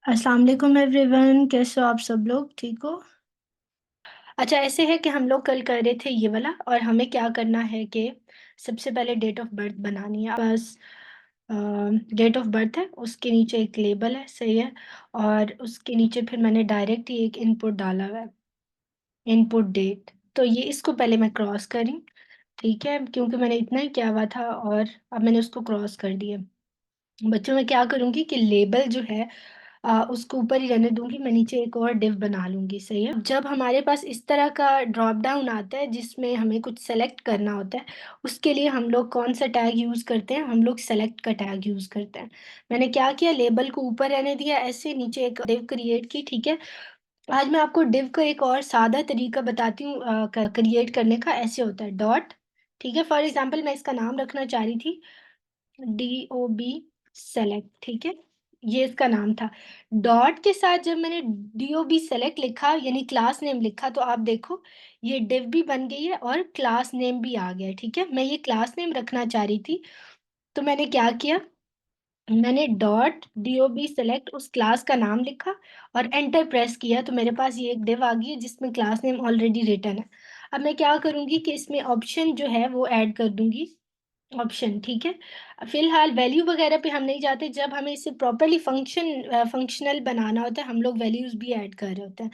अस्सलाम वालेकुम एवरीवन, कैसे हो आप सब लोग? ठीक हो? अच्छा, ऐसे है कि हम लोग कल कर रहे थे ये वाला, और हमें क्या करना है कि सबसे पहले डेट ऑफ बर्थ बनानी है। बस डेट ऑफ बर्थ है, उसके नीचे एक लेबल है, सही है। और उसके नीचे फिर मैंने डायरेक्ट ही एक इनपुट डाला हुआ है, इनपुट डेट। तो ये इसको पहले मैं क्रॉस करी, ठीक है, क्योंकि मैंने इतना ही किया हुआ था और अब मैंने उसको क्रॉस कर दिया। बच्चों में क्या करूंगी कि लेबल जो है उसको ऊपर ही रहने दूंगी, मैं नीचे एक और डिव बना लूंगी, सही है। जब हमारे पास इस तरह का ड्रॉप डाउन आता है जिसमें हमें कुछ सेलेक्ट करना होता है, उसके लिए हम लोग कौन सा टैग यूज करते हैं? हम लोग सेलेक्ट का टैग यूज करते हैं। मैंने क्या किया, लेबल को ऊपर रहने दिया, ऐसे नीचे एक डिव क्रिएट की, ठीक है। आज मैं आपको डिव का एक और सादा तरीका बताती हूँ क्रिएट करने का। ऐसे होता है डॉट, ठीक है। फॉर एग्जाम्पल मैं इसका नाम रखना चाह रही थी DOB सेलेक्ट, ठीक है, ये इसका नाम था। डॉट के साथ जब मैंने DOB सेलेक्ट लिखा, यानी क्लास नेम लिखा, तो आप देखो ये डिव भी बन गई है और क्लास नेम भी आ गया है, ठीक है। मैं ये क्लास नेम रखना चाह रही थी, तो मैंने क्या किया, मैंने डॉट DOB सेलेक्ट उस क्लास का नाम लिखा और एंटर प्रेस किया, तो मेरे पास ये एक डिव आ गई है जिसमें क्लास नेम ऑलरेडी रिटन है। अब मैं क्या करूंगी कि इसमें ऑप्शन जो है वो ऐड कर दूंगी, ऑप्शन, ठीक है। फिलहाल वैल्यू वगैरह पे हम नहीं जाते, जब हमें इसे प्रॉपरली फंक्शनल बनाना होता है हम लोग वैल्यूज भी ऐड कर रहे होते हैं।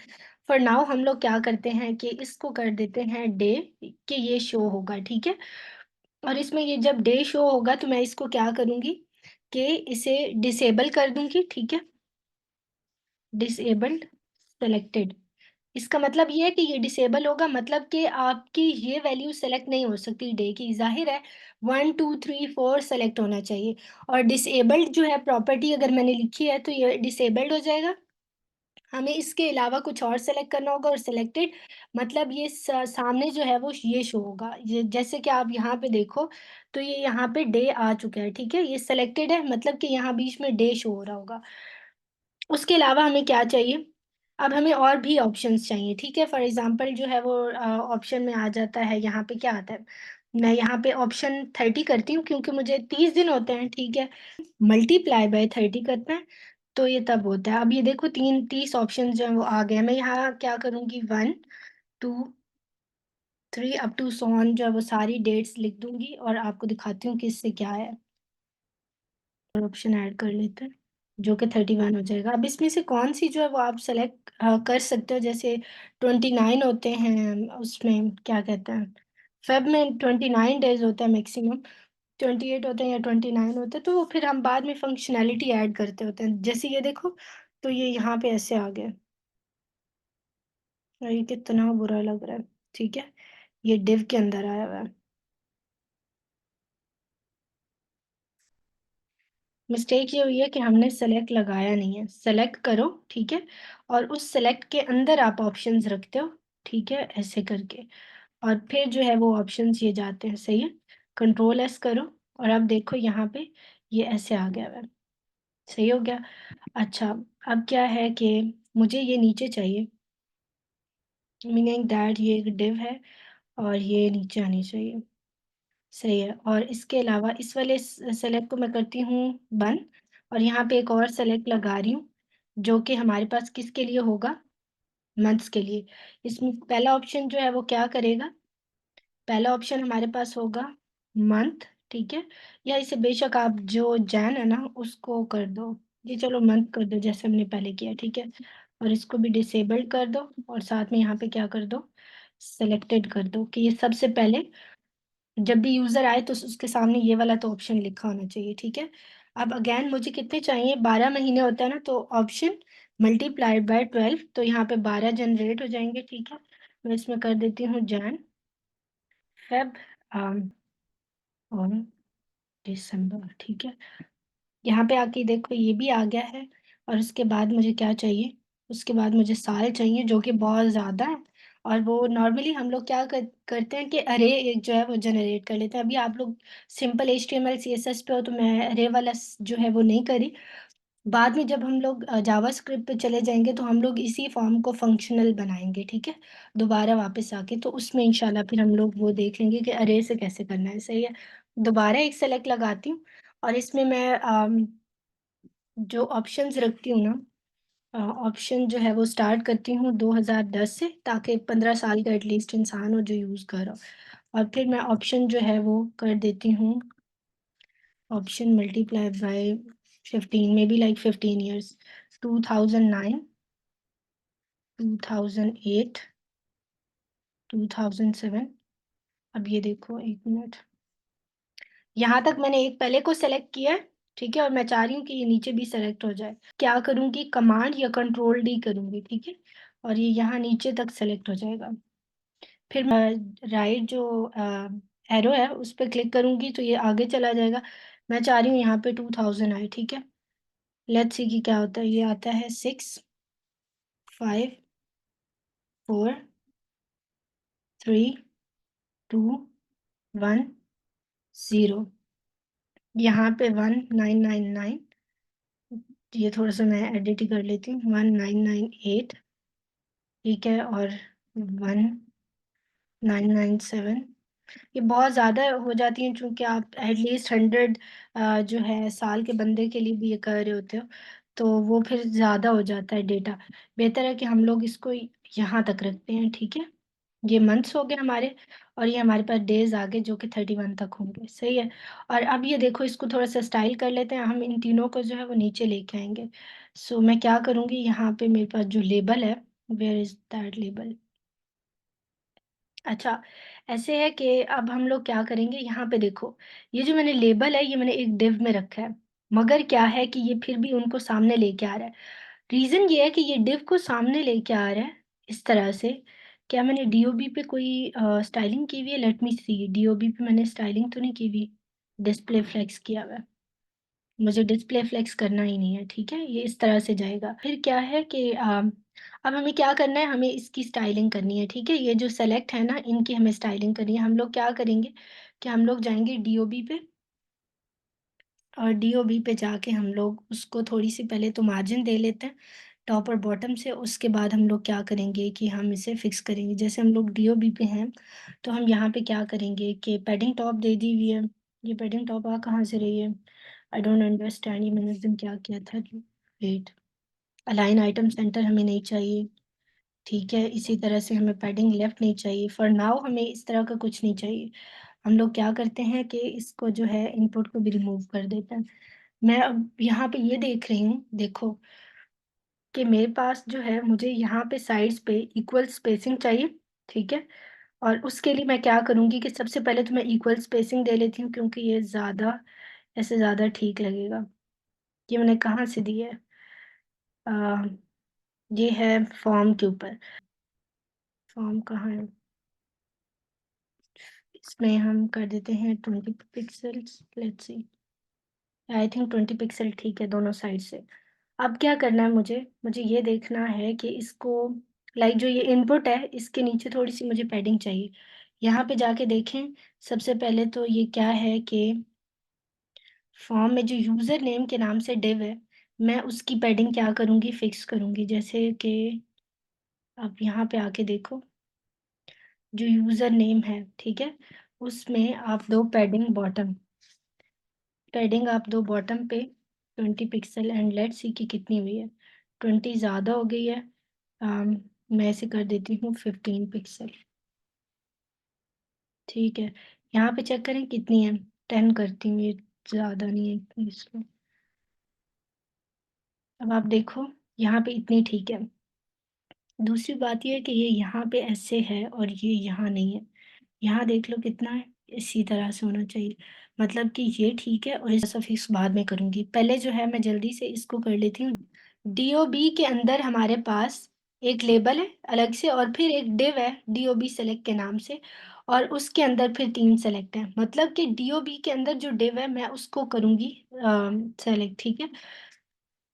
फॉर नाउ हम लोग क्या करते हैं कि इसको कर देते हैं डे, कि ये शो होगा, ठीक है। और इसमें ये जब डे शो होगा तो मैं इसको क्या करूंगी कि इसे डिसेबल कर दूंगी, ठीक है। डिसेबल्ड सेलेक्टेड, इसका मतलब ये है कि ये डिसेबल होगा, मतलब कि आपकी ये वैल्यू सेलेक्ट नहीं हो सकती डे की, जाहिर है 1 2 3 4 सेलेक्ट होना चाहिए। और डिसेबल्ड जो है प्रॉपर्टी अगर मैंने लिखी है तो ये डिसेबल्ड हो जाएगा, हमें इसके अलावा कुछ और सेलेक्ट करना होगा। और सिलेक्टेड मतलब ये सामने जो है वो ये शो होगा, ये जैसे कि आप यहाँ पे देखो, तो ये यहाँ पे डे आ चुका है, ठीक है, ये सिलेक्टेड है, मतलब कि यहाँ बीच में डे शो हो रहा होगा। उसके अलावा हमें क्या चाहिए, अब हमें और भी ऑप्शंस चाहिए, ठीक है। फॉर एग्जांपल जो है वो ऑप्शन में आ जाता है, यहाँ पे क्या आता है, मैं यहाँ पे ऑप्शन 30 करती हूँ क्योंकि मुझे 30 दिन होते हैं, ठीक है। मल्टीप्लाई बाय 30 करते हैं तो ये तब होता है। अब ये देखो 30 ऑप्शन जो है वो आ गए हैं। मैं यहाँ क्या करूँगी, 1 2 3 अप टू सोन जो है वो सारी डेट्स लिख दूंगी और आपको दिखाती हूँ कि इससे क्या है। ऑप्शन ऐड कर लेते हैं जो कि 31 हो जाएगा। अब इसमें से कौन सी जो है वो आप सेलेक्ट कर सकते हो, जैसे 29 होते हैं, उसमें क्या कहते हैं, फेब में 29 डेज होता है मैक्सिमम, 28 होते हैं या 29 होते हैं, तो वो फिर हम बाद में फंक्शनैलिटी ऐड करते होते हैं। जैसे ये देखो, तो ये यहाँ पे ऐसे आ गया, और ये कितना बुरा लग रहा है, ठीक है, ये डिव के अंदर आया हुआ है। मिस्टेक ये हुई है कि हमने सेलेक्ट लगाया नहीं है, सेलेक्ट करो, ठीक है, और उस सेलेक्ट के अंदर आप ऑप्शंस रखते हो, ठीक है, ऐसे करके, और फिर जो है वो ऑप्शंस ये जाते हैं, सही है। कंट्रोल S करो, और अब देखो यहाँ पे ये ऐसे आ गया है, सही हो गया। अच्छा, अब क्या है कि मुझे ये नीचे चाहिए, मीनिंग दैट ये एक डिव है और ये नीचे आनी चाहिए, सही है। और इसके अलावा इस वाले सेलेक्ट को मैं करती हूँ बंद, और यहाँ पे एक और सेलेक्ट लगा रही हूँ जो कि हमारे पास किसके लिए होगा, मंथ्स के लिए। इसमें पहला ऑप्शन जो है वो क्या करेगा, पहला ऑप्शन हमारे पास होगा मंथ, ठीक है, या इसे बेशक आप जो जैन है ना उसको कर दो, ये चलो मंथ कर दो जैसे हमने पहले किया, ठीक है। और इसको भी डिसेबल्ड कर दो, और साथ में यहाँ पे क्या कर दो, सेलेक्टेड कर दो, कि ये सबसे पहले जब भी यूजर आए तो उसके सामने ये वाला तो ऑप्शन लिखा होना चाहिए, ठीक है। अब अगेन मुझे कितने चाहिए, 12 महीने होता है ना, तो ऑप्शन मल्टीप्लाइड बाय 12, तो यहाँ पे 12 जनरेट हो जाएंगे, ठीक है। मैं इसमें कर देती हूँ जैन फेब और दिसंबर, ठीक है। यहाँ पे आके देखो ये भी आ गया है। और उसके बाद मुझे क्या चाहिए, उसके बाद मुझे साल चाहिए जो कि बहुत ज़्यादा है। और वो नॉर्मली हम लोग क्या करते हैं कि अरे एक जो है वो जनरेट कर लेते हैं। अभी आप लोग सिंपल HTML CSS पे हो, तो मैं अरे वाला जो है वो नहीं करी। बाद में जब हम लोग जावा स्क्रिप्ट पे चले जाएंगे तो हम लोग इसी फॉर्म को फंक्शनल बनाएंगे, ठीक है, दोबारा वापस आके, तो उसमें इंशाल्लाह फिर हम लोग वो देख लेंगे कि अरे से कैसे करना है, सही है। दोबारा एक सेलेक्ट लगाती हूँ, और इसमें मैं जो ऑप्शंस रखती हूँ ना, ऑप्शन जो है वो स्टार्ट करती हूँ 2010 से, ताकि 15 साल का एटलीस्ट इंसान हो जो यूज़ कर रहा हो। और फिर मैं ऑप्शन जो है वो कर देती हूँ, option multiply by 15, may be like 15 years, 2009, 2008, 2007। अब ये देखो, 1 मिनट, यहाँ तक मैंने एक पहले को सेलेक्ट किया है, ठीक है? और मैं चाह रही हूँ कि ये नीचे भी सेलेक्ट हो जाए। क्या करूँगी, कमांड या कंट्रोल डी करूँगी, ठीक है? और ये यहाँ नीचे तक सेलेक्ट हो जाएगा। फिर मैं राइट जो एरो है उस पे क्लिक करूँगी तो ये आगे चला जाएगा। मैं चाह रही हूँ यहाँ पे 2000 आए, ठीक है? लेट्स सी कि क्या होता है। ये आता है 6, 5, 4, 3, 2, 1, 0। यहाँ पे 1999, ये थोड़ा-सा मैं एडिट ही कर लेती हूँ, 1998, ठीक है? और 1997। ये बहुत ज़्यादा हो जाती हैं, चूँकि आप एटलीस्ट 100 जो है साल के बंदे के लिए भी ये कर रहे होते हो, तो वो फिर ज़्यादा हो जाता है डेटा। बेहतर है कि हम लोग इसको यहाँ तक रखते हैं, ठीक है? ये मंथ्स हो गए हमारे, और ये हमारे पास डेज़ आ गए जो कि 31 तक होंगे, सही है? और अब ये देखो, इसको थोड़ा-सा स्टाइल कर लेते हैं, हम इन तीनों को जो है वो नीचे लेके आएँगे। सो मैं क्या करूँगी, यहाँ पे मेरे पास जो लेबल है, वेयर इज़ दैट लेबल? अच्छा, ऐसे है कि अब हम लोग क्या करेंगे, यहाँ पे देखो, ये जो मैंने लेबल है, ये मैंने एक डिव में रखा है, मगर क्या है कि ये फिर भी उनको सामने लेके आ रहा है। रीज़न ये है कि ये डिव को सामने लेके आ रहा है, इस तरह से। क्या मैंने डीओबी पे कोई स्टाइलिंग की हुई है? लेट मी सी, डीओबी पे मैंने स्टाइलिंग तो नहीं की हुई, डिस्प्ले फ्लेक्स किया हुआ है। मुझे डिस्प्ले फ्लेक्स करना ही नहीं है, ठीक है? ये इस तरह से जाएगा। फिर क्या है कि अब हमें क्या करना है, हमें इसकी स्टाइलिंग करनी है, ठीक है? ये जो सेलेक्ट है ना, इनकी हमें स्टाइलिंग करनी है। हम लोग क्या करेंगे कि हम लोग जाएँगे डीओबी पे, और डीओबी पे जाके हम लोग उसको थोड़ी-सी पहले तो मार्जिन दे लेते हैं, टॉप और बॉटम से। उसके बाद हम लोग क्या करेंगे कि हम इसे फिक्स करेंगे। जैसे हम लोग डीओबी पे हैं, तो हम यहाँ पे क्या करेंगे कि पैडिंग टॉप दे दी हुई है। ये पैडिंग टॉप आ कहाँ से रही है? आई डोंट अंडरस्टैंड, ये मैंने उस दिन क्या किया था? वेट, अलाइन आइटम सेंटर हमें नहीं चाहिए, ठीक है? इसी तरह से हमें पैडिंग लेफ्ट नहीं चाहिए। फॉर नाउ हमें इस तरह का कुछ नहीं चाहिए। हम लोग क्या करते हैं कि इसको जो है, इनपुट को भी रिमूव कर देते हैं। मैं अब यहाँ पे ये देख रही हूँ, देखो, कि मेरे पास जो है, मुझे यहाँ पे साइड्स पे इक्वल स्पेसिंग चाहिए, ठीक है? और उसके लिए मैं क्या करूँगी कि सबसे पहले तो मैं इक्वल स्पेसिंग दे लेती हूँ, क्योंकि ये ज़्यादा, ऐसे ज़्यादा ठीक लगेगा। ये मैंने कहाँ से दी है? अ, ये है फॉर्म के ऊपर। फॉर्म कहाँ है? इसमें हम कर देते हैं 20 pixels, let's see. I think 20 pixel ठीक है दोनों साइड से। अब क्या करना है मुझे? मुझे ये देखना है कि इसको, लाइक जो ये इनपुट है, इसके नीचे थोड़ी-सी मुझे पैडिंग चाहिए। यहाँ पे जाके देखें, सबसे पहले तो ये क्या है कि फॉर्म में जो यूज़र नेम के नाम से डिव है, मैं उसकी पैडिंग क्या करूँगी, फिक्स करूँगी। जैसे कि आप यहाँ पे आके देखो, जो यूज़र नेम है, ठीक है? उसमें आप दो पैडिंग बॉटम, पैडिंग आप दो बॉटम पे 20 पिक्सल, एंड लेट्स सी कि कितनी हुई है। 20 ज़्यादा हो गई है। मैं इसे कर देती हूँ 15 पिक्सल, ठीक है? यहाँ पे चेक करें कितनी है, 10 करती हूँ, ये ज़्यादा नहीं है इतनी इसमें। अब आप देखो, यहाँ पे इतनी ठीक है। दूसरी बात ये है कि ये यहाँ पे ऐसे है और ये यहाँ नहीं है। यहाँ देख लो कितना है, इसी तरह से होना चाहिए। मतलब कि ये ठीक है, और इसका फिक्स बाद में करूँगी। पहले जो है मैं जल्दी से इसको कर लेती हूँ। डीओबी के अंदर हमारे पास एक लेबल है अलग से, और फिर एक डिव है डीओबी सेलेक्ट के नाम से, और उसके अंदर फिर 3 सेलेक्ट हैं। मतलब कि डीओबी के अंदर जो डिव है, मैं उसको करूँगी सेलेक्ट, ठीक है?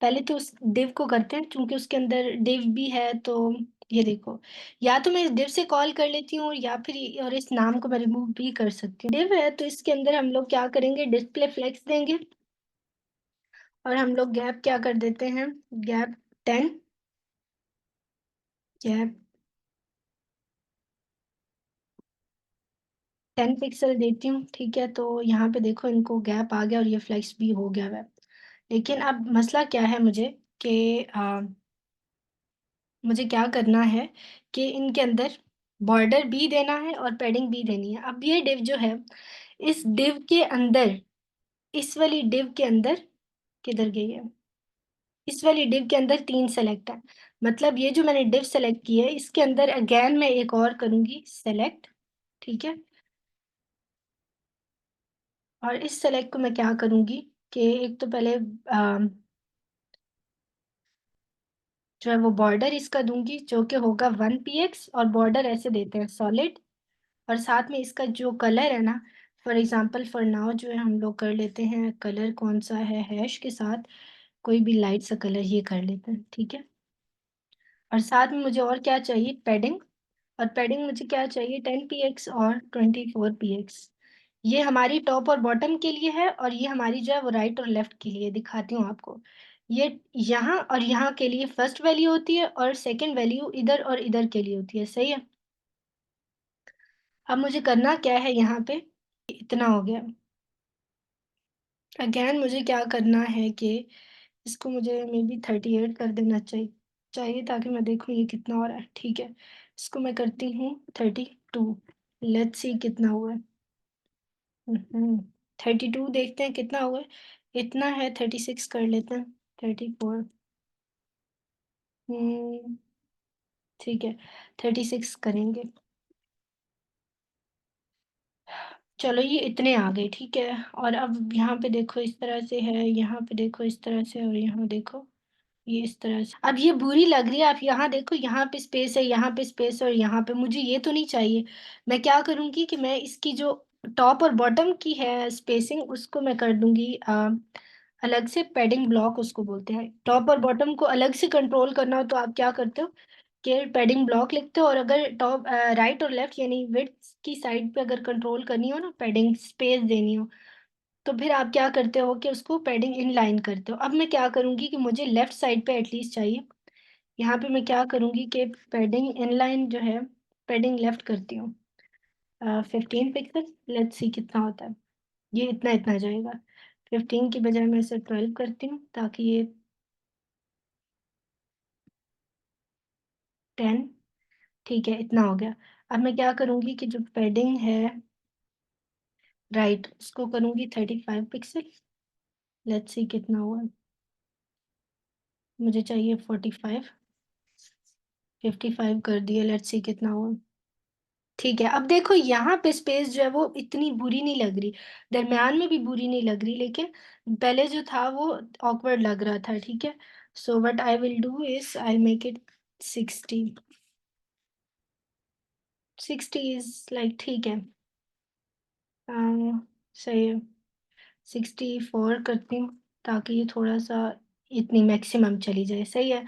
पहले तो उस डिव को करते हैं, चूँकि उसके अंदर डिव भी है, तो ये देखो, या तो मैं इस डिव से कॉल कर लेती हूँ, या फिर और इस नाम को मैं रिमूव भी कर सकती हूँ। डिव है तो इसके अंदर हम लोग क्या करेंगे, डिस्प्ले फ्लेक्स देंगे, और हम लोग गैप क्या कर देते हैं, गैप 10, गैप 10 पिक्सल देती हूँ, ठीक है? तो यहाँ पे देखो, इनको गैप आ गया और ये फ्लेक्स भी हो गया है। लेकिन अब मसला क्या है मुझे कि मुझे क्या करना है कि इनके अंदर बॉर्डर भी देना है और पैडिंग भी देनी है। अब ये डिव जो है, इस डिव के अंदर, इस वाली डिव के अंदर, किधर गई है? इस वाली डिव के अंदर 3 सेलेक्ट है। मतलब ये जो मैंने डिव सेलेक्ट की है, इसके अंदर अगेन मैं एक और करूँगी सेलेक्ट, ठीक है? और इस सेलेक्ट को मैं क्या करूँगी कि एक तो पहले जो है वो बॉर्डर इसका दूँगी, जो कि होगा 1 px, और बॉर्डर ऐसे देते हैं सॉलिड, और साथ में इसका जो कलर है ना, फॉर एग्ज़ाम्पल फॉर नाउ जो है हम लोग कर लेते हैं कलर कौन-सा है, हैश के साथ कोई भी लाइट सा कलर ये कर लेते हैं, ठीक है? और साथ में मुझे और क्या चाहिए? पैडिंग, और पैडिंग मुझे क्या चाहिए? 10 px और 24 px। ये हमारी टॉप और बॉटम के लिए है, और ये हमारी जो है वो राइट और लेफ्ट के लिए, दिखाती हूँ आपको। ये यहाँ और यहाँ के लिए फर्स्ट वैल्यू होती है, और सेकंड वैल्यू इधर और इधर के लिए होती है, सही है? अब मुझे करना क्या है यहाँ पे? इतना हो गया। अगेन मुझे क्या करना है कि इसको मुझे मे बी 38 कर देना चाहिए, ताकि मैं देखूँ ये कितना हो रहा है, ठीक है? इसको मैं करती हूँ 32। लेट्स सी कितना हुआ है। 32 देखते हैं कितना हुआ है। इतना है, 36 कर लेते हैं। 34। ठीक है, 36 करेंगे। चलो ये इतने आ गए, ठीक है? और अब यहाँ पे देखो इस तरह से है, यहाँ पे देखो इस तरह से, और यहाँ देखो ये इस तरह से। अब ये बुरी लग रही है, आप यहाँ देखो, यहाँ पे स्पेस है, यहाँ पे स्पेस है, और यहाँ पे, मुझे ये तो नहीं चाहिए। मैं क्या करूँगी कि मैं इसकी जो टॉप और बॉटम की है स्पेसिंग, उसको मैं कर दूंगी अलग से, पैडिंग ब्लॉक उसको बोलते हैं। टॉप और बॉटम को अलग से कंट्रोल करना हो तो आप क्या करते हो कि पैडिंग ब्लॉक लिखते हो, और अगर टॉप राइट और लेफ्ट यानी विड्थ की साइड पे अगर कंट्रोल करनी हो ना, पैडिंग स्पेस देनी हो, तो फिर आप क्या करते हो कि उसको पैडिंग इन लाइन करते हो। अब मैं क्या करूँगी कि मुझे लेफ्ट साइड पे एटलीस्ट चाहिए। यहाँ पे मैं क्या करूँगी कि पैडिंग इन लाइन जो है, पैडिंग लेफ्ट करती हूँ 15 पिक्सल। लेट्स सी कितना होता है। ये इतना इतना जाएगा। 15 की बजाय मैं इसे 12 करती हूँ, ताकि ये 10, ठीक है, इतना हो गया। अब मैं क्या करूँगी कि जो पैडिंग है राइट, उसको करूँगी 35 पिक्सल। लेट्स सी कितना हुआ। मुझे चाहिए 45। 55 कर दिया, लेट्स सी कितना हुआ। ठीक है, अब देखो यहाँ पे स्पेस जो है वो इतनी बुरी नहीं लग रही, दरमियान में भी बुरी नहीं लग रही, लेकिन पहले जो था वो ऑकवर्ड लग रहा था, ठीक है? So what I will do is I make it 60। 60 is like ठीक है। सही है। 64 करती हूँ, ताकि ये थोड़ा सा इतनी मैक्सिमम चली जाए, सही है।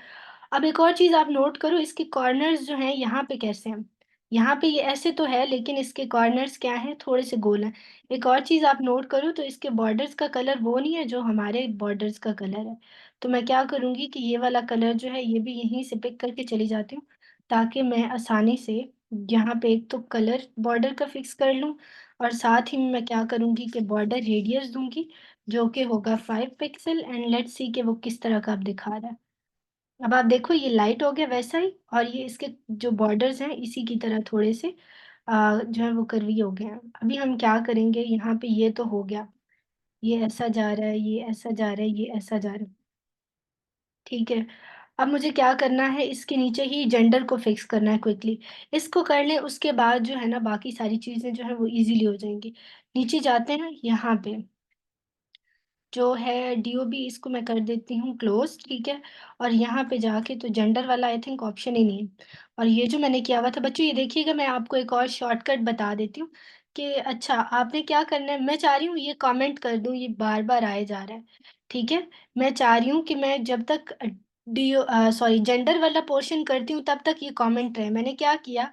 अब एक और चीज आप नोट करो, इसके कॉर्नर्स जो हैं यहाँ पे कैसे हैं। यहाँ पे ये ऐसे तो है, लेकिन इसके कॉर्नर्स क्या हैं, थोड़े से गोल हैं। एक और चीज आप नोट करो, तो इसके बॉर्डर्स का कलर वो नहीं है जो हमारे बॉर्डर्स का कलर है। तो मैं क्या करूँगी कि ये वाला कलर जो है ये भी यहीं से पिक करके चली जाती हूँ, ताकि मैं आसानी से यहाँ पे एक तो कलर बॉर्डर का फिक्स कर लूँ, और साथ ही मैं क्या करूँगी कि बॉर्डर रेडियस दूंगी, जो कि होगा 5 पिक्सल, एंड लेट्स सी कि वो किस तरह का आप दिखा रहा है। अब आप देखो ये लाइट हो गया वैसा ही, और ये इसके जो बॉर्डर्स हैं इसी की तरह थोड़े से जो है वो कर्वी हो गए हैं। अभी हम क्या करेंगे, यहाँ पे ये तो हो गया, ये ऐसा जा रहा है, ये ऐसा जा रहा है, ये ऐसा जा रहा है, ठीक है? अब मुझे क्या करना है, इसके नीचे ही जेंडर को फिक्स करना है क्विकली। इसको कर लें, उसके बाद जो है ना बाकी सारी चीज़ें जो है वो इजीली हो जाएंगी। नीचे जाते हैं यहाँ पे, जो है डीओबी, इसको मैं कर देती हूँ क्लोज, ठीक है? और यहाँ पे जाके तो जेंडर वाला आई थिंक ऑप्शन ही नहीं है। और ये जो मैंने किया हुआ था बच्चों, ये देखिएगा, मैं आपको एक और शॉर्टकट बता देती हूँ कि अच्छा आपने क्या करना है। मैं चाह रही हूँ ये कमेंट कर दूँ, ये बार बार आए जा रहा है, ठीक है? मैं चाह रही हूँ कि मैं जब तक सॉरी जेंडर वाला पोर्शन करती हूँ तब तक ये कमेंट रहे। मैंने क्या किया,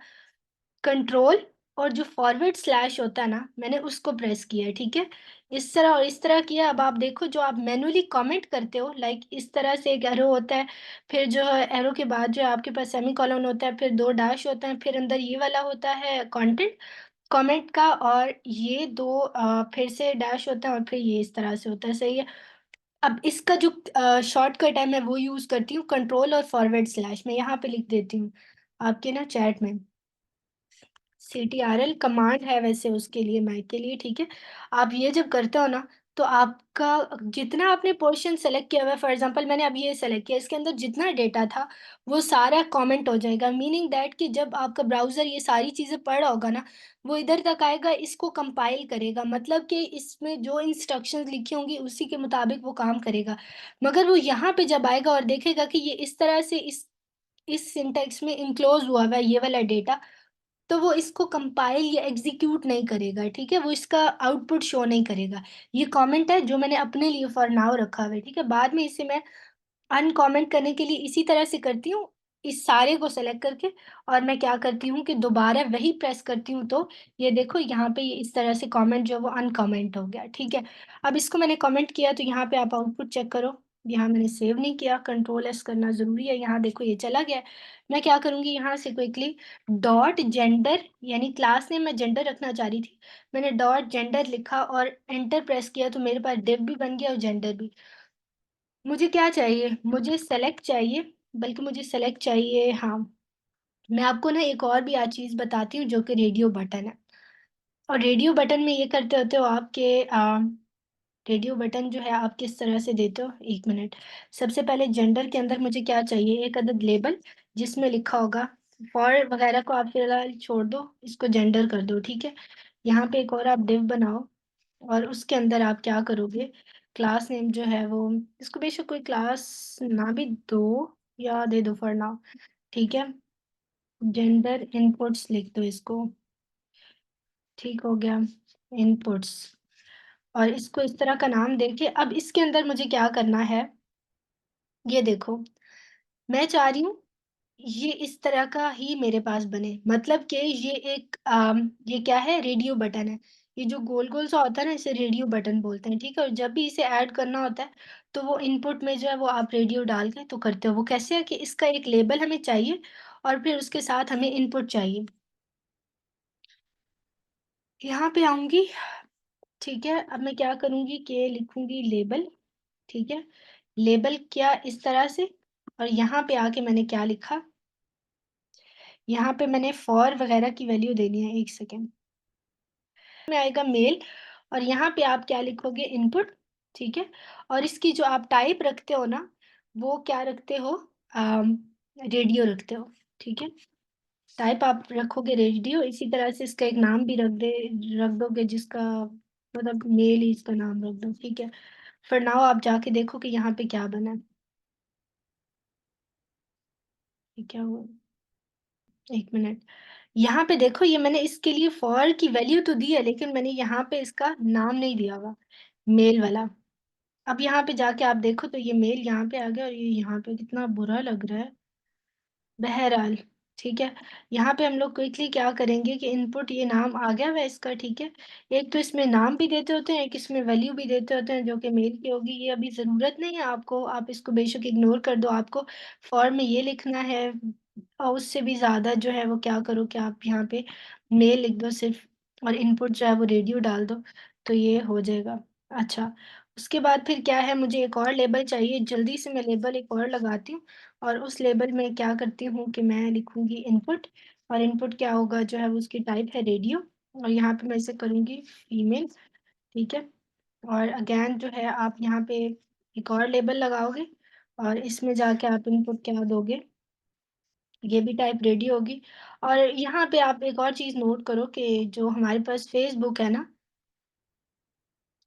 कंट्रोल और जो फॉरवर्ड स्लैश होता है ना, मैंने उसको प्रेस किया है, ठीक है? इस तरह और इस तरह किया। अब आप देखो, जो आप मैनुअली कमेंट करते हो, लाइक इस तरह से एक एरो होता है, फिर जो है एरो के बाद जो है आपके पास सेमीकोलन होता है, फिर 2 डैश होता है, फिर अंदर ये वाला होता है कंटेंट कमेंट का, और ये 2 फिर से डैश होता है, और फिर ये इस तरह से होता है, सही है? अब इसका जो शॉर्टकट है मैं वो यूज करती हूँ, कंट्रोल और फॉरवर्ड स्लैश, मैं यहाँ पे लिख देती हूँ आपके ना चैट में। CTRL कमांड है वैसे उसके लिए, मैक के लिए, ठीक है। आप ये जब करते हो ना, तो आपका जितना आपने पोर्शन सेलेक्ट किया हुआ है, फॉर एग्जांपल मैंने अब ये सेलेक्ट किया, इसके अंदर जितना डेटा था वो सारा कमेंट हो जाएगा, मीनिंग दैट कि जब आपका ब्राउजर ये सारी चीजें पढ़ रहा होगा ना, वो इधर तक आएगा, इसको कंपाइल करेगा, मतलब कि इसमें जो इंस्ट्रक्शंस लिखी होंगी उसी के मुताबिक वो काम करेगा। मगर वो यहाँ पे जब आएगा और देखेगा कि ये इस तरह से इस सिंटैक्स में इनक्लोज हुआ हुआ है ये वाला डेटा, तो वो इसको कंपाइल या एग्जीक्यूट नहीं करेगा, ठीक है? वो इसका आउटपुट शो नहीं करेगा। ये कमेंट है जो मैंने अपने लिए फॉर नाउ रखा हुआ है, ठीक है? बाद में इसे मैं अनकमेंट करने के लिए इसी तरह से करती हूँ, इस सारे को सेलेक्ट करके, और मैं क्या करती हूँ कि दोबारा वही प्रेस करती हूँ, तो ये देखो यहाँ पे ये इस तरह से कमेंट जो है वो अनकमेंट हो गया, ठीक है? अब इसको मैंने कमेंट किया तो यहाँ पे आप आउटपुट चेक करो, यहाँ मैंने सेव नहीं किया, कंट्रोल एस करना जरूरी है, यहाँ देखो ये चला गया है। मैं क्या करूंगी, यहाँ से क्विकली डॉट जेंडर, यानी क्लास नेम मैं जेंडर रखना चाह रही थी, मैंने डॉट जेंडर लिखा और एंटर प्रेस किया, तो मेरे पास डिव भी बन गया और जेंडर भी। मुझे क्या चाहिए, मुझे सेलेक्ट चाहिए, बल्कि मुझे सेलेक्ट चाहिए, हाँ। मैं आपको ना एक और भी आज चीज बताती हूँ जो कि रेडियो बटन है। और रेडियो बटन में ये करते होते हो आपके रेडियो बटन जो है आप किस तरह से देते हो, एक मिनट। सबसे पहले जेंडर के अंदर मुझे क्या चाहिए, एक अदद लेबल जिसमें लिखा होगा, फॉर वगैरह को आप फिलहाल छोड़ दो, इसको जेंडर कर दो, ठीक है। यहाँ पे एक और आप डिव बनाओ, और उसके अंदर आप क्या करोगे, क्लास नेम जो है वो, इसको बेशक कोई क्लास ना भी दो, या दे दो फॉर नाउ, ठीक है। जेंडर इनपुट्स लिख दो इसको, ठीक हो गया, इनपुट्स। और इसको इस तरह का नाम देके अब इसके अंदर मुझे क्या करना है, ये देखो, मैं चाह रही हूँ ये इस तरह का ही मेरे पास बने, मतलब कि ये एक ये क्या है, रेडियो बटन है। ये जो गोल गोल सा होता है ना, इसे रेडियो बटन बोलते हैं, ठीक है। और जब भी इसे ऐड करना होता है, तो वो इनपुट में जो है वो आप रेडियो डाल के तो करते हो। वो कैसे है कि इसका एक लेबल हमें चाहिए, और फिर उसके साथ हमें इनपुट चाहिए। यहाँ पे आऊंगी, ठीक है। अब मैं क्या करूंगी कि लिखूंगी लेबल, ठीक है। लेबल क्या, इस तरह से। और यहाँ पे आके मैंने क्या लिखा, यहाँ पे मैंने फॉर वगैरह की वैल्यू देनी है, एक सेकेंड में आएगा मेल, और यहाँ पे आप क्या लिखोगे, इनपुट, ठीक है। और इसकी जो आप टाइप रखते हो ना, वो क्या रखते हो, रेडियो रखते हो, ठीक है। टाइप आप रखोगे रेडियो, इसी तरह से इसका एक नाम भी रख दोगे, जिसका मतलब मेल ही इसका नाम रख दो, ठीक है। फिर नाउ आप जाके देखो कि यहाँ पे क्या बना है, ये क्या हुआ, एक मिनट। यहाँ पे देखो, ये मैंने इसके लिए फॉर की वैल्यू तो दी है, लेकिन मैंने यहाँ पे इसका नाम नहीं दिया हुआ, मेल वाला। अब यहाँ पे जाके आप देखो तो ये मेल यहाँ पे आ गया, और ये यहाँ पे कितना बुरा लग रहा है। बहरहाल, ठीक है। यहाँ पे हम लोग क्विकली क्या करेंगे कि इनपुट, ये नाम आ गया हुआ है इसका, ठीक है। एक तो इसमें नाम भी देते होते हैं, एक इसमें वैल्यू भी देते होते हैं जो कि मेल की होगी, ये अभी जरूरत नहीं है आपको, आप इसको बेशक इग्नोर कर दो। आपको फॉर्म में ये लिखना है, और उससे भी ज्यादा जो है वो क्या करो कि आप यहाँ पे मेल लिख दो सिर्फ, और इनपुट जो है वो रेडियो डाल दो, तो ये हो जाएगा। अच्छा, उसके बाद फिर क्या है, मुझे एक और लेबल चाहिए, जल्दी से मैं लेबल एक और लगाती हूँ। और उस लेबल में क्या करती हूँ कि मैं लिखूंगी इनपुट, और इनपुट क्या होगा जो है वो उसकी टाइप है रेडियो, और यहाँ पे मैं इसे करूंगी फीमेल, ठीक है। और अगेन जो है आप यहाँ पे एक और लेबल लगाओगे, और इसमें जाके आप इनपुट क्या दोगे, ये भी टाइप रेडियो होगी। और यहाँ पे आप एक और चीज नोट करो कि जो हमारे पास फेसबुक है ना,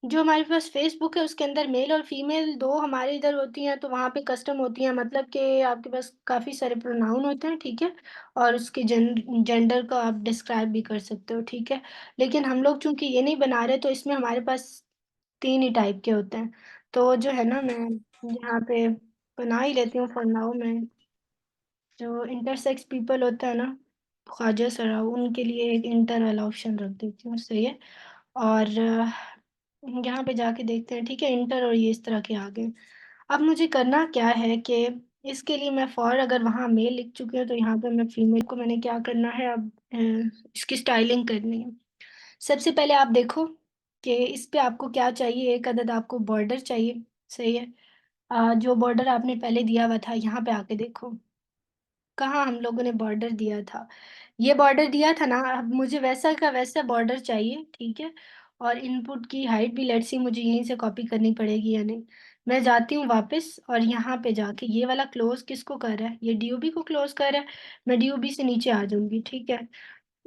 जो हमारे पास फेसबुक है उसके अंदर मेल और फीमेल दो हमारे इधर होती हैं, तो वहाँ पे कस्टम होती हैं, मतलब कि आपके पास काफ़ी सारे प्रोनाउन होते हैं, ठीक है। और उसके जेंडर को आप डिस्क्राइब भी कर सकते हो, ठीक है। लेकिन हम लोग चूंकि ये नहीं बना रहे, तो इसमें हमारे पास तीन ही टाइप के होते हैं। तो जो है ना, मैं यहाँ पे बना ही लेती हूँ फॉर नाउ। मैं जो इंटरसेक्स पीपल होता है ना, ख्वाजा सराउ, उनके लिए एक इंटर वाला ऑप्शन रख देती हूँ, सही है। और यहाँ पे जाके देखते हैं, ठीक है, इंटर, और ये इस तरह के आ गए। अब मुझे करना क्या है कि इसके लिए मैं फॉर, अगर वहाँ मेल लिख चुकी हूँ, तो यहाँ पे मैं फीमेल को मैंने क्या करना है अब, इसकी स्टाइलिंग करनी है। सबसे पहले आप देखो कि इस पे आपको क्या चाहिए, एक अदद आपको बॉर्डर चाहिए, सही है। जो बॉर्डर आपने पहले दिया हुआ था, यहाँ पे आके देखो, कहाँ हम लोगों ने बॉर्डर दिया था। ये बॉर्डर दिया था ना, अब मुझे वैसा का वैसा बॉर्डर चाहिए, ठीक है? और इनपुट की हाइट भी लेट्स सी मुझे यहीं से कॉपी करनी पड़ेगी या नहीं। मैं जाती हूँ वापस और यहाँ पे जाके ये वाला क्लोज़ किसको कर रहा है? ये डीओबी को क्लोज़ कर रहा है। मैं डीओबी से नीचे आ जाऊँगी, ठीक है?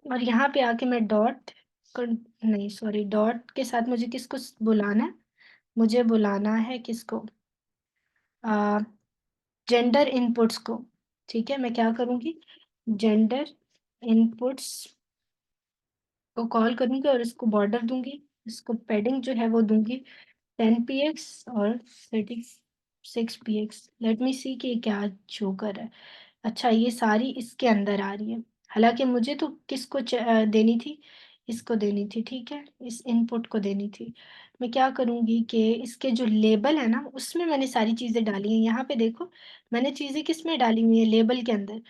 और यहाँ पे आके मैं डॉट कन नहीं सॉरी डॉट के साथ मुझे किसको बुलाना है? मुझे बुलाना है किसको? अ, जेंडर इनपुट्स को, ठीक है? मैं क्या करूँगी? जेंडर इनपुट्स को कॉल करूँगी और इसको बॉर्डर दूँगी, इसको पैडिंग जो है वो दूँगी 10 पीएक्स और 36 पीएक्स। लेट मी सी कि ये क्या शो कर रहा है। अच्छा, ये सारी इसके अंदर आ रही है। हालाँकि मुझे तो किसको देनी थी? इसको देनी थी, ठीक है? इस इनपुट को देनी थी। मैं क्या करूँगी कि इसके जो लेबल है ना, उसमें मैंने सारी चीज़ें डाली हैं। यहाँ पे देखो, मैंने चीज़ें किसमें डाली हुई हैं? लेबल के अंदर।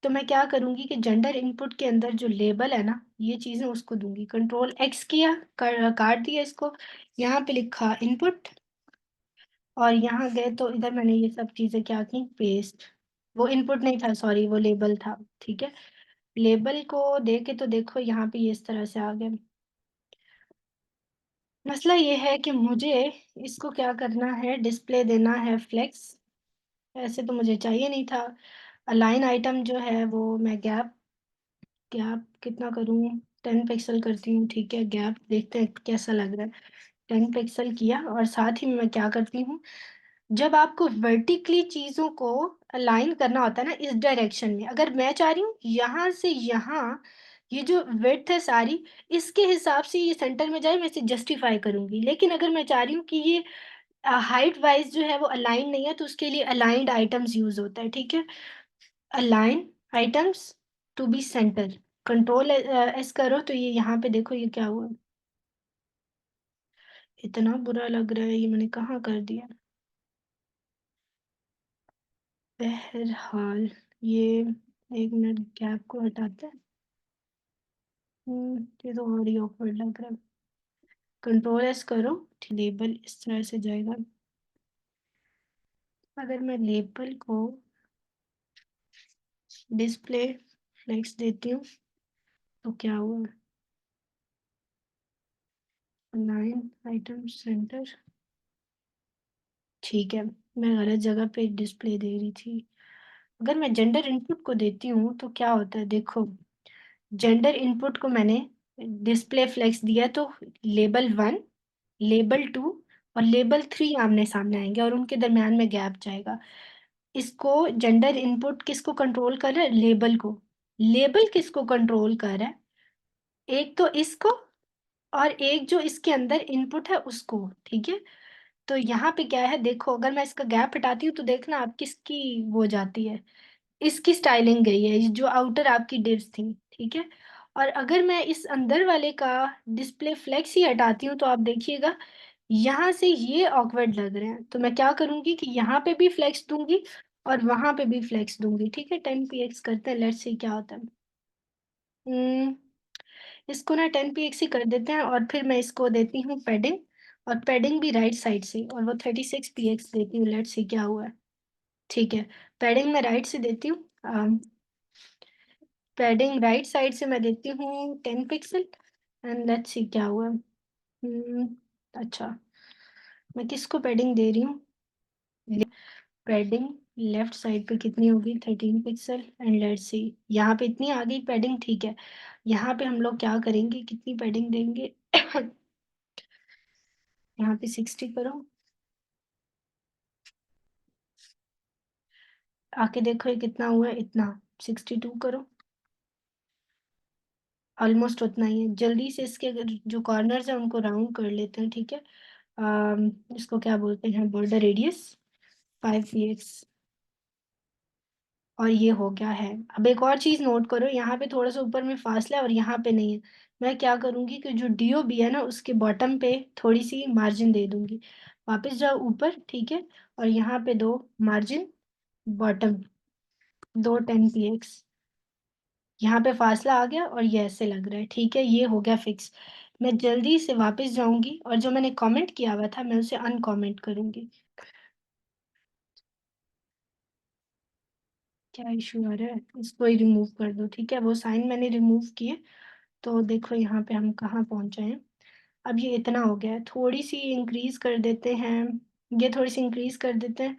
तो मैं क्या करूँगी कि जेंडर इनपुट के अंदर जो लेबल है ना, ये चीज़ें उसको दूँगी। कंट्रोल एक्स किया, काट दिया इसको, यहाँ पे लिखा इनपुट और यहाँ गए तो इधर मैंने ये सब चीज़ें क्या की? पेस्ट। वो इनपुट नहीं था, सॉरी, वो लेबल था, ठीक है? लेबल को दे के तो देखो यहाँ पे ये इस तरह से आ गया। मसला ये है कि मुझे इसको क्या करना है? डिस्प्ले देना है फ्लेक्स। ऐसे तो मुझे चाहिए नहीं था। अलाइन आइटम जो है वो मैं गैप गैप कितना करूँ? 10 पिक्सल करती हूँ, ठीक है? गैप देखते हैं कैसा लग रहा है। 10 पिक्सल किया और साथ ही मैं क्या करती हूँ, जब आपको वर्टिकली चीज़ों को अलाइन करना होता है ना इस डायरेक्शन में, अगर मैं चाह रही हूँ यहाँ से यहाँ, ये जो विड्थ है सारी, इसके हिसाब से ये सेंटर में जाए, मैं इसे जस्टिफाई करूँगी। लेकिन अगर मैं चाह रही हूँ कि ये हाइट वाइज़ जो है वो अलाइन नहीं है, तो उसके लिए अलाइन्ड आइटम्स यूज़ होता है, ठीक है? Align items to be centre. Control S करो तो ये यहाँ पे देखो ये क्या हुआ? इतना बुरा लग रहा है, ये मैंने कहाँ कर दिया? बहरहाल, ये 1 मिनट गैप को हटाते हैं। ये तो और ही ऑकवर्ड लग रहा है। कंट्रोल एस करो, लेबल इस तरह से जाएगा। अगर मैं लेबल को डिस्प्ले फ्लेक्स देती हूँ तो क्या हुआ? अलाइन आइटम सेंटर, ठीक है, मैं गलत जगह पे डिस्प्ले दे रही थी। अगर मैं जेंडर इनपुट को देती हूँ तो क्या होता है देखो, जेंडर इनपुट को मैंने डिस्प्ले फ्लेक्स दिया तो लेबल 1, लेबल 2 और लेबल 3 आमने-सामने आएँगे और उनके दरमियान में गैप जाएगा। इसको जेंडर इनपुट किसको कंट्रोल कर रहा है? लेबल को। लेबल किसको कंट्रोल कर रहा है? एक तो इसको और एक जो इसके अंदर इनपुट है उसको, ठीक है? तो यहाँ पे क्या है देखो, अगर मैं इसका गैप हटाती हूँ तो देखना आप किसकी वो जाती है, इसकी स्टाइलिंग गई है, ये जो आउटर आपकी डिव्स थी, ठीक है? और अगर मैं इस अंदर वाले का डिस्प्ले फ्लेक्स ही हटाती हूँ तो आप देखिएगा यहाँ से ये ऑकवर्ड लग रहे हैं। तो मैं क्या करूँगी कि यहाँ पे भी फ्लेक्स दूँगी और वहाँ पे भी फ्लेक्स दूँगी, ठीक है? 10 पीएक्स करते हैं, लेट्स सी क्या होता है। उम, इसको ना 10 पीएक्स ही कर देते हैं और फिर मैं इसको देती हूँ पैडिंग और पैडिंग भी राइट साइड से और वो 36 पीएक्स देती हूँ, लेट्स सी क्या हुआ है। ठीक है, पैडिंग मैं राइट से देती हूँ, पैडिंग राइट साइड से मैं देती हूँ 10 पिक्सल एंड लेट्स सी क्या हुआ। अच्छा, मैं किसको पैडिंग दे रही हूँ? पैडिंग लेफ्ट साइड पे कितनी होगी? 13 पिक्सल एंड लेट्स सी, यहाँ पे इतनी आ गई पैडिंग, ठीक है। यहाँ पे हम लोग क्या करेंगे, कितनी पैडिंग देंगे? यहाँ पे 60 करो, आके देखो ये कितना हुआ है, इतना 62 करो, ऑलमोस्ट उतना ही है। जल्दी से इसके अगर जो कॉर्नर्स हैं उनको राउंड कर लेते हैं, ठीक है? इसको क्या बोलते हैं? बॉर्डर रेडियस 5 px और ये हो गया है। अब एक और चीज़ नोट करो, यहाँ पे थोड़ा सा ऊपर में फासला है और यहाँ पे नहीं है। मैं क्या करूँगी कि जो डीओबी है ना उसके बॉटम पे थोड़ी सी मार्जिन दे दूँगी। वापस जाओ ऊपर, ठीक है? और यहाँ पे दो मार्जिन बॉटम, दो 10 px, यहाँ पे फासला आ गया और ये ऐसे लग रहा है, ठीक है? ये हो गया फिक्स। मैं जल्दी से वापस जाऊँगी और जो मैंने कमेंट किया हुआ था मैं उसे अनकमेंट करूँगी। क्या इशू आ रहा है? इसको ही रिमूव कर दो, ठीक है? वो साइन मैंने रिमूव किए, तो देखो यहाँ पे हम कहाँ पहुँचे हैं। अब ये इतना हो गया है, थोड़ी सी इंक्रीज कर देते हैं, ये थोड़ी सी इंक्रीज कर देते हैं।